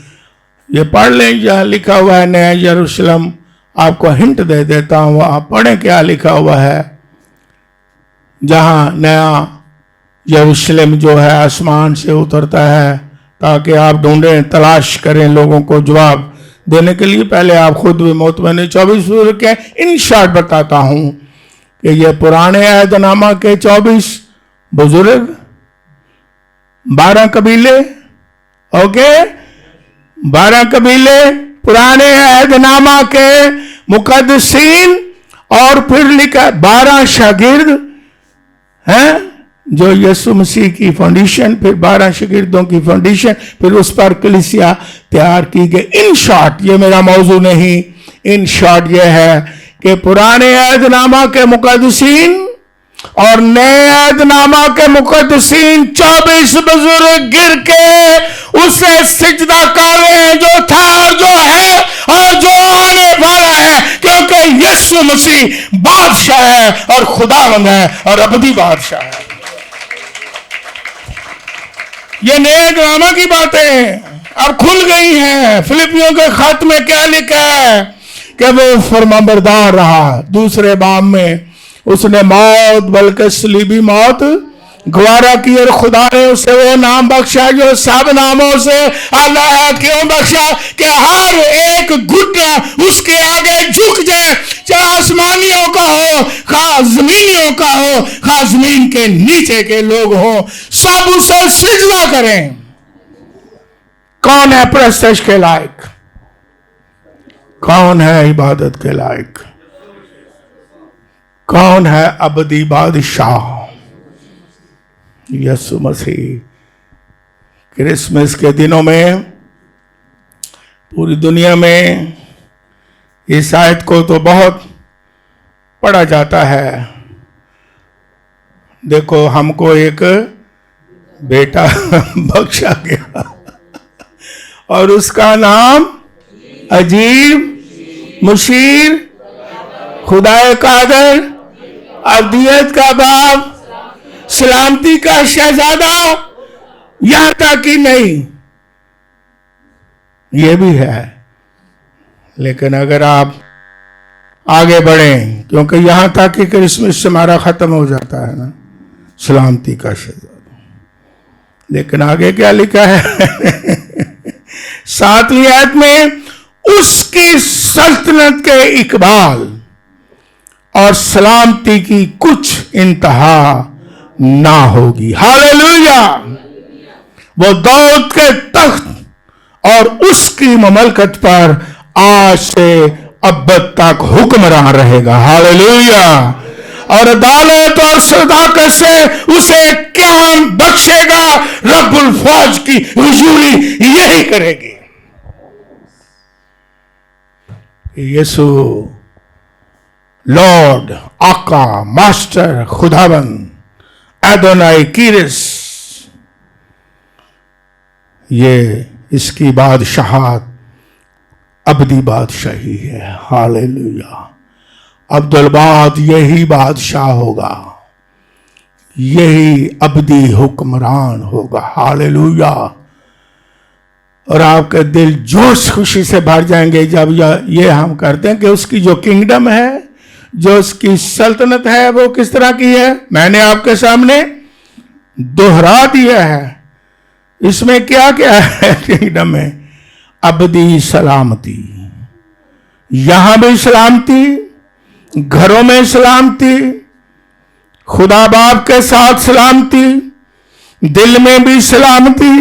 ये पढ़ लें, जहाँ लिखा हुआ है नया यरूशलेम, आपको हिंट दे देता हूँ, आप पढ़ें क्या लिखा हुआ है। जहाँ नया यरूशलेम जो है आसमान से उतरता है, ताकि आप ढूंढें, तलाश करें लोगों को जवाब देने के लिए। पहले आप खुद भी मोतमईन 24 बुजुर्ग के इन शॉर्ट बताता हूं कि ये पुराने अहदनामा के 24 बुजुर्ग, 12 कबीले, ओके, 12 कबीले पुराने अहदनामा के मुकद्दसीन, और फिर लिखा 12 शागिर्द हैं जो यीशु मसीह की फाउंडेशन, फिर 12 शागिर्दों की फाउंडेशन, फिर उस पर कलीसिया तैयार की गई। इन शॉर्ट, ये मेरा मौजू नहीं, इन शॉर्ट ये है कि पुराने अहदनामा के मुकद्दसीन और नए अहदनामा के मुकद्दसीन 24 बुजुर्ग गिर के उसे सिजदा कर रहे हैं, जो था और जो है और जो आने वाला है, क्योंकि यीशु मसीह बादशाह है और खुदावंद है और अबदी बादशाह है। ये नए ड्रामा की बातें अब खुल गई हैं। फिलिपियों के खत में क्या लिखा है कि वो फरमाबरदार रहा। दूसरे बाब में उसने मौत, बल्कि सलीबी मौत गवारा की, और खुदा ने उसे वो नाम बख्शा जो सब नामों से आला है। क्यों बख्शा? कि हर एक घुटना उसके आगे झुक जाए, चाहे आसमानियों का हो, खास जमीनियों का हो, खास जमीन के नीचे के लोग हो, सब उसे सिजदा करें। कौन है प्रस्तश के लायक? कौन है इबादत के लायक? कौन है अबदी बादशाह? यीशु मसीह। क्रिसमस के दिनों में पूरी दुनिया में इस आयत को तो बहुत पढ़ा जाता है। देखो, हमको एक बेटा बख्शा गया और उसका नाम अजीब, मुशीर, खुदाए कादर, अब्दियत का बाप, सलामती का शहजादा, यहां तक कि नहीं, ये भी है। लेकिन अगर आप आगे बढ़ें, क्योंकि यहां तक कि क्रिसमस से हमारा खत्म हो जाता है ना, सलामती का शहजादा। लेकिन आगे क्या लिखा है? 7वीं आयत में, उसकी सल्तनत के इकबाल और सलामती की कुछ इंतहा ना होगी। हालेलुया। वो दाऊद के तख्त और उसकी ममलकत पर आज से अब तक हुक्मरान रहेगा। हालेलुया। और अदालत और सदाकत से उसे क्या बख्शेगा? रब्बुल फौज की हुजूरी यही करेगी। यीशु लॉर्ड, आका, मास्टर, खुदाबंद, एडोनाई कीरिस, ये इसकी बादशाहत अबदी बादशाही है। हालेलुया। अब्दुल बाद यही बादशाह होगा, यही अबदी हुक्मरान होगा। हालेलुया। और आपके दिल जोश खुशी से भर जाएंगे जब ये हम करते हैं कि उसकी जो किंगडम है, जो उसकी सल्तनत है, वो किस तरह की है। मैंने आपके सामने दोहरा दिया है। इसमें क्या क्या है किंगडम में? अबदी सलामती, यहां भी सलामती, घरों में सलामती, खुदा बाप के साथ सलामती, दिल में भी सलामती,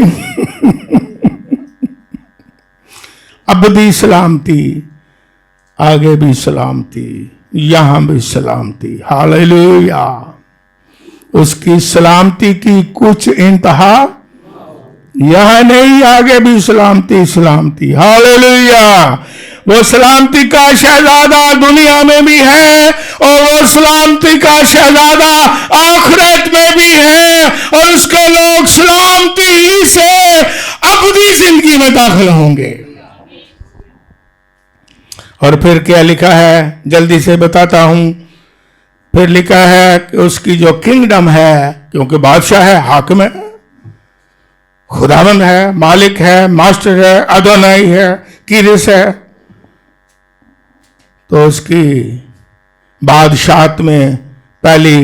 अबदी सलामती, आगे भी सलामती, यहां भी सलामती। हालेलुया। उसकी सलामती की कुछ इंतहा यहां नहीं, आगे भी सलामती सलामती। हालेलुया। वो सलामती का शहजादा दुनिया में भी है और वो सलामती का शहजादा आखिरत में भी है, और उसके लोग सलामती ही से अबदी जिंदगी में दाखिल होंगे। और फिर क्या लिखा है, जल्दी से बताता हूं। फिर लिखा है कि उसकी जो किंगडम है, क्योंकि बादशाह है, हाकिम है, खुदाबंद है, मालिक है, मास्टर है, अदोनाई है, कीरिस है, तो उसकी बादशाहत में पहली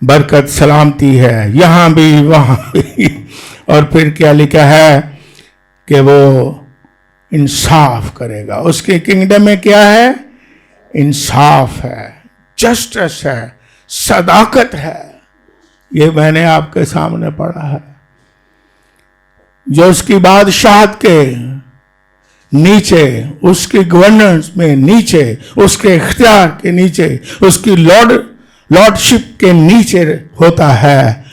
बरकत सलामती है, यहां भी वहां भी। और फिर क्या लिखा है कि वो इंसाफ करेगा। उसके किंगडम में क्या है? इंसाफ है, जस्टिस है, सदाकत है। ये मैंने आपके सामने पढ़ा है। जो उसकी बादशाहत के नीचे, उसकी गवर्नेंस में नीचे, उसके इख्तियार के नीचे, उसकी लॉर्डशिप के नीचे होता है,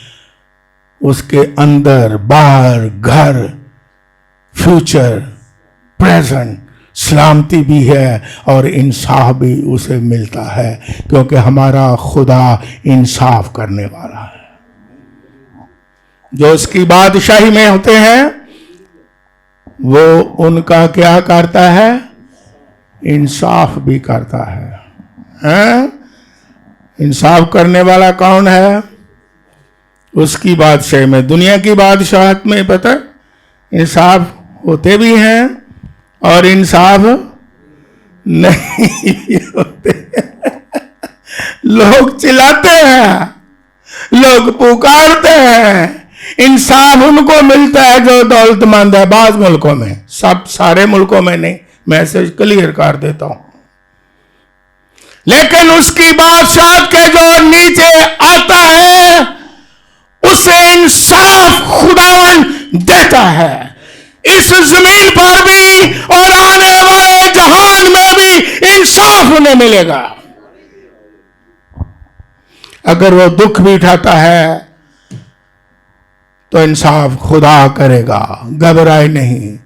उसके अंदर बाहर, घर, फ्यूचर, प्रेजेंट सलामती भी है और इंसाफ भी उसे मिलता है, क्योंकि हमारा खुदा इंसाफ करने वाला है। जो उसकी बादशाही में होते हैं वो उनका क्या करता है? इंसाफ भी करता है। इंसाफ करने वाला कौन है? उसकी बादशाही में। दुनिया की बादशाहत में पता इंसाफ होते भी हैं और इंसाफ नहीं होते। लोग चिल्लाते हैं, लोग पुकारते हैं, इंसाफ उनको मिलता है जो दौलतमंद है। बाज मुल्कों में, सब सारे मुल्कों में नहीं, मैसेज क्लियर कर देता हूं। लेकिन उसकी बादशाह के जो नीचे आता है उसे इंसाफ खुदावन देता है। इस जमीन पर भी और आने वाले जहान में भी इंसाफ उन्हें मिलेगा। अगर वो दुख भी उठाता है तो इंसाफ खुदा करेगा, घबराए नहीं।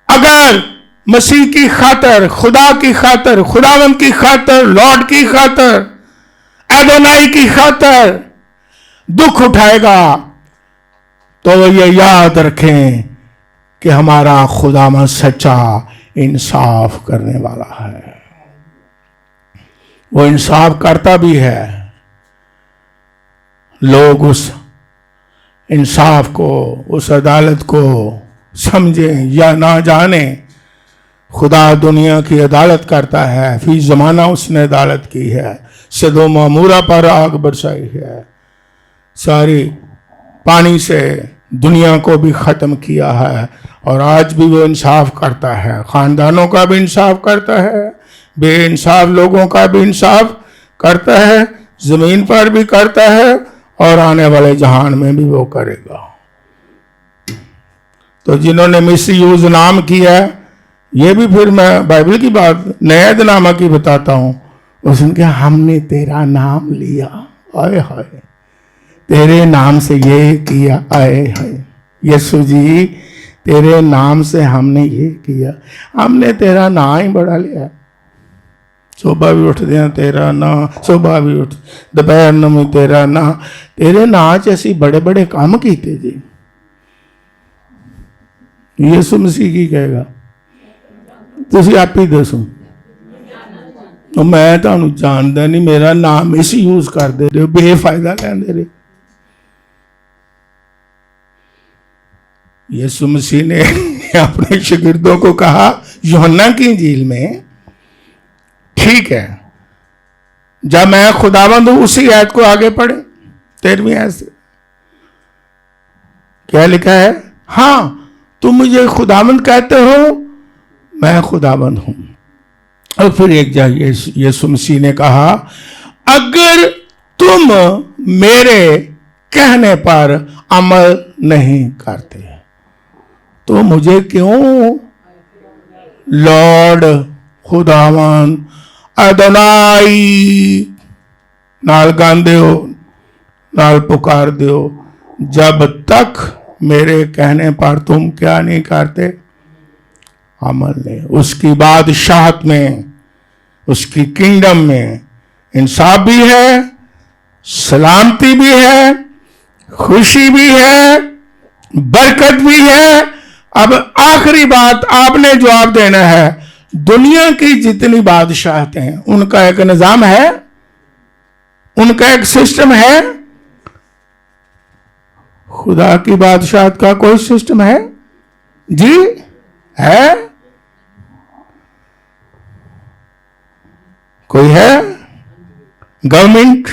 अगर मसीह की खातर, खुदा की खातर, खुदावंद की खातर, लॉर्ड की खातर, एडोनाई की खातर दुख उठाएगा तो ये याद रखें कि हमारा खुदावंद सच्चा इंसाफ करने वाला है। वो इंसाफ करता भी है। लोग उस इंसाफ को, उस अदालत को समझें या ना जाने, खुदा दुनिया की अदालत करता है। फी जमाना उसने अदालत की है, सदोम अमूरा पर आग बरसाई है, सारी पानी से दुनिया को भी ख़त्म किया है। और आज भी वो इंसाफ करता है, ख़ानदानों का भी इंसाफ करता है, बेइंसाफ लोगों का भी इंसाफ करता है, ज़मीन पर भी करता है और आने वाले जहान में भी वो करेगा। तो जिन्होंने मिस यूज नाम किया, ये भी फिर मैं बाइबल की बात नया नामा की बताता हूँ, उसने कहा हमने तेरा नाम लिया, आए हाय, तेरे नाम से ये किया, आए हाय यीशु जी, तेरे नाम से हमने ये किया, हमने तेरा नाम ही बड़ा लिया। सुबह भी उठते हैं तेरा ना, सुबह भी उठ दोपहर ਨੂੰ भी तेरा ना, तेरे नाम च ਅਸੀਂ बड़े बड़े काम ਕੀਤੇ जी। ਯीशु मसीह की कहेगा, ਤੁਸੀਂ आप ही दसो। तो मैं ਤੁਹਾਨੂੰ ਜਾਣਦਾ नहीं, मेरा नाम मिस यूज करते रहे, बेफायदा लेंदे रहे। यीशु मसीह ने अपने शागिर्दों को कहा यूहन्ना की इंजील में, ठीक है जब मैं खुदावंद हूं, उसी आयत को आगे पढ़े 13वीं आयत से क्या लिखा है, हाँ तुम मुझे खुदावंद कहते हो, मैं खुदावंद हूं। और फिर एक जगह यीशु मसीह ने कहा, अगर तुम मेरे कहने पर अमल नहीं करते तो मुझे क्यों लॉर्ड खुदावंद अदोनाई नाल गांदे हो, नाल पुकार दो, जब तक मेरे कहने पर तुम क्या नहीं करते, अमल नहीं। उसकी बादशाहत में, उसकी किंगडम में इंसाफ भी है, सलामती भी है, खुशी भी है, बरकत भी है। अब आखिरी बात आपने जवाब देना है, दुनिया की जितनी बादशाहतें हैं उनका एक निजाम है, उनका एक सिस्टम है। खुदा की बादशाहत का कोई सिस्टम है जी? है? कोई है? गवर्नमेंट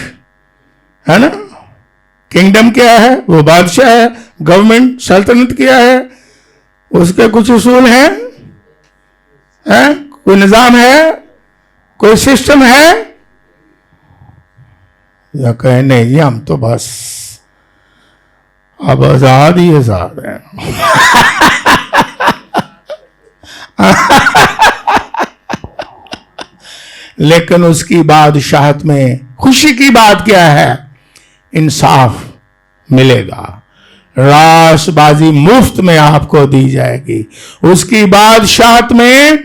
है ना, किंगडम क्या है, वो बादशाह है। गवर्नमेंट सल्तनत क्या है, उसके कुछ उसूल हैं, कोई निजाम है, कोई सिस्टम है? या कहे नहीं जी हम तो बस अब आजाद ही आजाद हैं। लेकिन उसकी बादशाहत में खुशी की बात क्या है, इंसाफ मिलेगा, रासबाजी मुफ्त में आपको दी जाएगी। उसकी बादशाहत में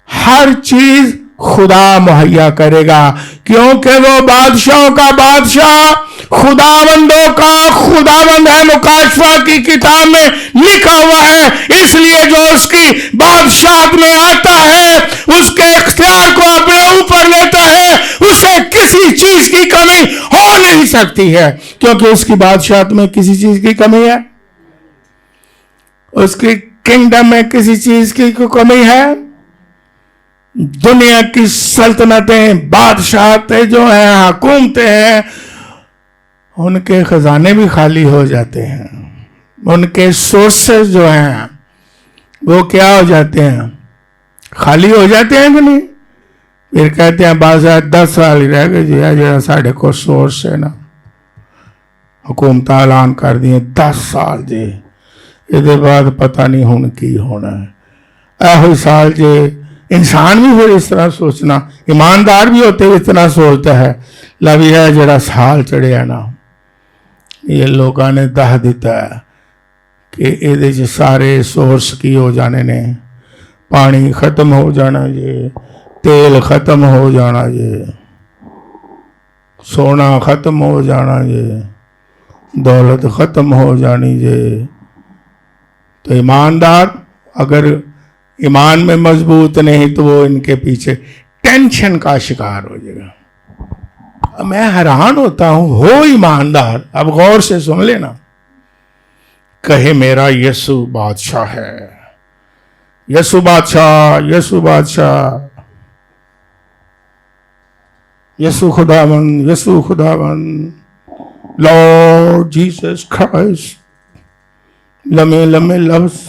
हर चीज खुदा मुहैया करेगा, क्योंकि वो बादशाहों का बादशाह, खुदावंदों का खुदावंद है। मुकाशफा की किताब में लिखा हुआ है, इसलिए जो उसकी बादशाहत में आता है, उसके इख्तियार को अपने ऊपर लेता है, उसे किसी चीज की कमी हो नहीं सकती है, क्योंकि उसकी बादशाहत में किसी चीज की कमी है, उसकी किंगडम में किसी चीज की कमी है। दुनिया की सल्तनतें, बादशाहतें जो हैं, हुकूमतें हैं, उनके खजाने भी खाली हो जाते हैं, उनके सोर्सेस जो हैं वो क्या हो जाते हैं, खाली हो जाते हैं कि नहीं। फिर कहते हैं बाजार 10 साल ही रह गए जी, जरा साढ़े को सोर्स है ना, हुकूमत ऐलान कर दिए 10 साल जी, ये बाद पता नहीं हुण की होना है। ऐहो साल जे इंसान भी फिर इस तरह सोचना, ईमानदार भी होते हुए इतना सोचता है, लवी है जरा साल चढ़िया ना, ये लोगों ने दह दिता है कि ये सारे सोर्स की हो जाने ने, पानी खत्म हो जाना जे, तेल खत्म हो जाना जे, सोना खत्म हो जाना जे, दौलत खत्म हो जानी जे। तो ईमानदार अगर ईमान में मजबूत नहीं तो वो इनके पीछे टेंशन का शिकार हो जाएगा। मैं हैरान होता हूं, हो ईमानदार, अब गौर से सुन लेना, कहे मेरा यीशु बादशाह है, यीशु बादशाह, यीशु बादशाह, यीशु खुदावंद, यीशु खुदावंद, लॉर्ड जीसस क्राइस्ट, लम्हे लम्हे लफ्ज,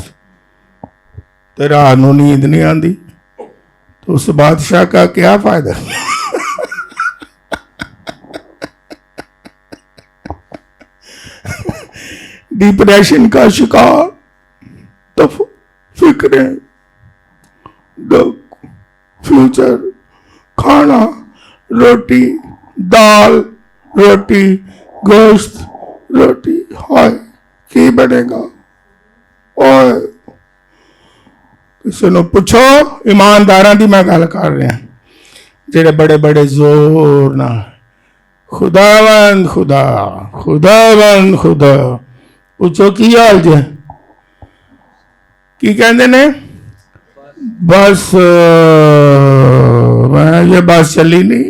तेरा आनू नींद नहीं आती तो उस बादशाह का क्या फायदा। डिप्रेशन का शिकार, तो फिक्रें, दुख, फ्यूचर, खाना, रोटी, दाल, रोटी, गोश्त, रोटी, हाय की बनेगा? ओए किसी ने पूछो, ईमानदारां दी मैं गल कर रहा, जेड़े बड़े बड़े जोर ना खुदावंद खुदा, खुदावंद खुदा, पूछो की हाल जे? की कहते ने? बस मैं ये बस चली नहीं।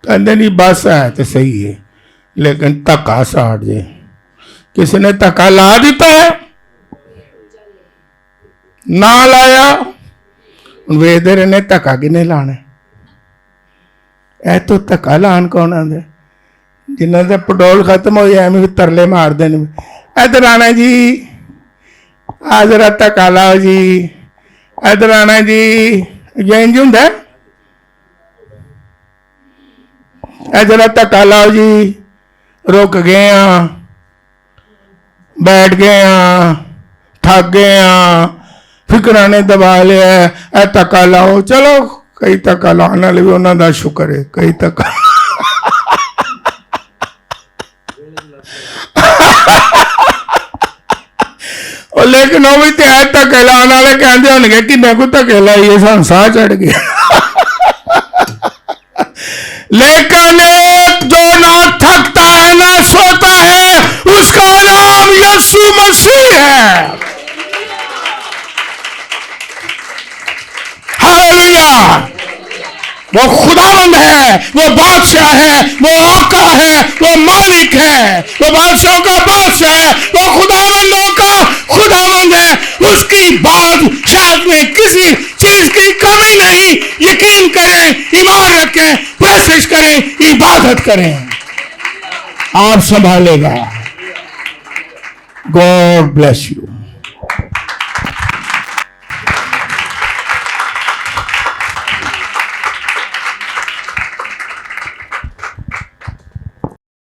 कहते नहीं बस है तो सही है, लेकिन धक्का साड़ जे, किसी ने धक्का ला दिता है, ना लाया, वेखते रहने धक्का किने लाने। ए तो धक्का लान कौन आंदे? जिन्हों का पेट्रोल खत्म हो जाए एवं भी तरले मारते हैं, इधर आना जी, आ जरा धक्का लाओ जी, इधर आना जी, इंज होंगे, जरा धक्का लाओ जी, रुक गए हाँ, बैठ गए हाँ, थक गए हाँ, फिक्र ने दबा लिया, ए धक्का लाओ। चलो कई धक्का लाने वाले भी उन्होंने शुक्र है, कई धक्का लेकिन वो भी है धक्के लाने वाले कहते होंगे कि मैं कोई धक्के लाइए सन साह चढ़ गया। लेकिन जो ना थकता है ना सोता है, उसका नाम यीशु मसीह है। हालेलुया। वो खुदावंद है, वो बादशाह है, वो आका है, वो मालिक है, वो बादशाहों का बादशाह है, वो खुदावंदों का खुदावंद है। उसकी बादशाह में किसी चीज की कमी नहीं। यकीन करें, ईमान रखें, कोशिश करें, इबादत करें, आप संभालेगा। God bless you.